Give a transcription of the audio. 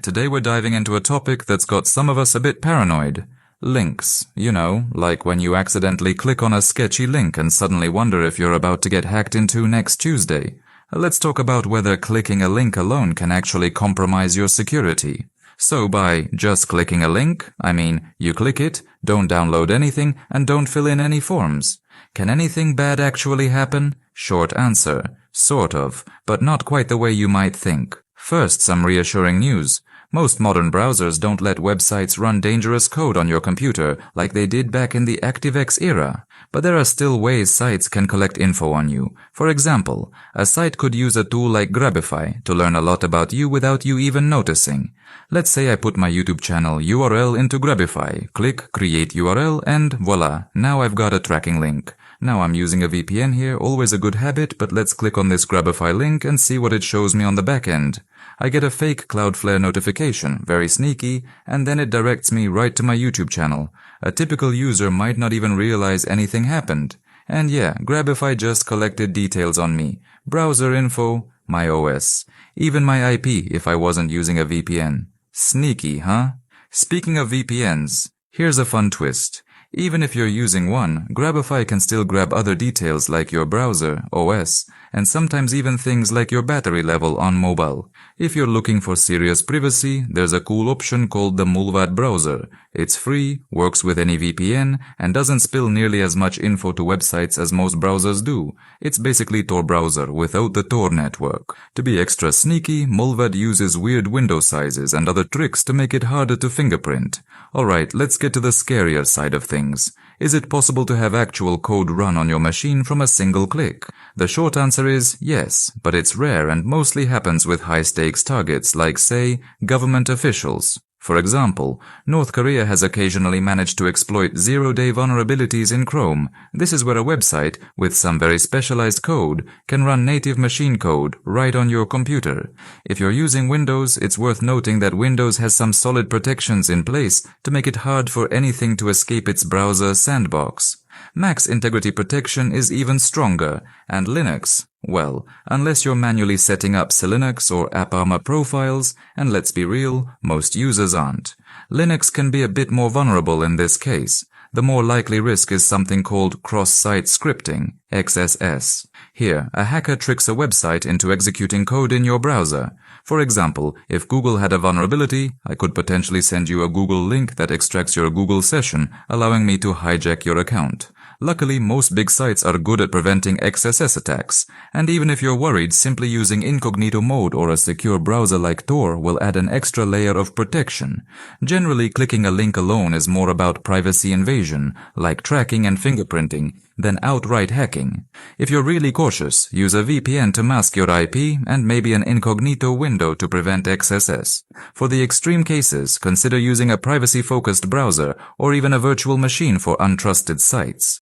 Today we're diving into a topic that's got some of us a bit paranoid. Links. You know, like when you accidentally click on a sketchy link and suddenly wonder if you're about to get hacked into next Tuesday. Let's talk about whether clicking a link alone can actually compromise your security. So by just clicking a link, I mean you click it, don't download anything, and don't fill in any forms. Can anything bad actually happen? Short answer. Sort of, but not quite the way you might think. First, some reassuring news. Most modern browsers don't let websites run dangerous code on your computer like they did back in the ActiveX era. But there are still ways sites can collect info on you. For example, a site could use a tool like Grabify to learn a lot about you without you even noticing. Let's say I put my YouTube channel URL into Grabify, click Create URL, and voila, now I've got a tracking link. Now I'm using a VPN here, always a good habit, but let's click on this Grabify link and see what it shows me on the back end. I get a fake Cloudflare notification, very sneaky, and then it directs me right to my YouTube channel. A typical user might not even realize anything happened. And yeah, Grabify just collected details on me. Browser info, my OS. Even my IP if I wasn't using a VPN. Sneaky, huh? Speaking of VPNs, here's a fun twist. Even if you're using one, Grabify can still grab other details like your browser, OS, and sometimes even things like your battery level on mobile. If you're looking for serious privacy, there's a cool option called the Malware browser. It's free, works with any VPN, and doesn't spill nearly as much info to websites as most browsers do. It's basically Tor browser without the Tor network. To be extra sneaky, Malware uses weird window sizes and other tricks to make it harder to fingerprint. Alright, let's get to the scarier side of things. Is it possible to have actual code run on your machine from a single click? The short answer is yes, but it's rare and mostly happens with high-stakes targets like, say, government officials. For example, North Korea has occasionally managed to exploit zero-day vulnerabilities in Chrome. This is where a website, with some very specialized code, can run native machine code right on your computer. If you're using Windows, it's worth noting that Windows has some solid protections in place to make it hard for anything to escape its browser sandbox. Mac's integrity protection is even stronger, and Linux, well, unless you're manually setting up Linux or AppArmor profiles, and let's be real, most users aren't. Linux can be a bit more vulnerable in this case. The more likely risk is something called cross-site scripting, XSS. Here, a hacker tricks a website into executing code in your browser. For example, if Google had a vulnerability, I could potentially send you a Google link that extracts your Google session, allowing me to hijack your account. Luckily, most big sites are good at preventing XSS attacks, and even if you're worried, simply using incognito mode or a secure browser like Tor will add an extra layer of protection. Generally, clicking a link alone is more about privacy invasion, like tracking and fingerprinting, than outright hacking. If you're really cautious, use a VPN to mask your IP and maybe an incognito window to prevent XSS. For the extreme cases, consider using a privacy-focused browser or even a virtual machine for untrusted sites.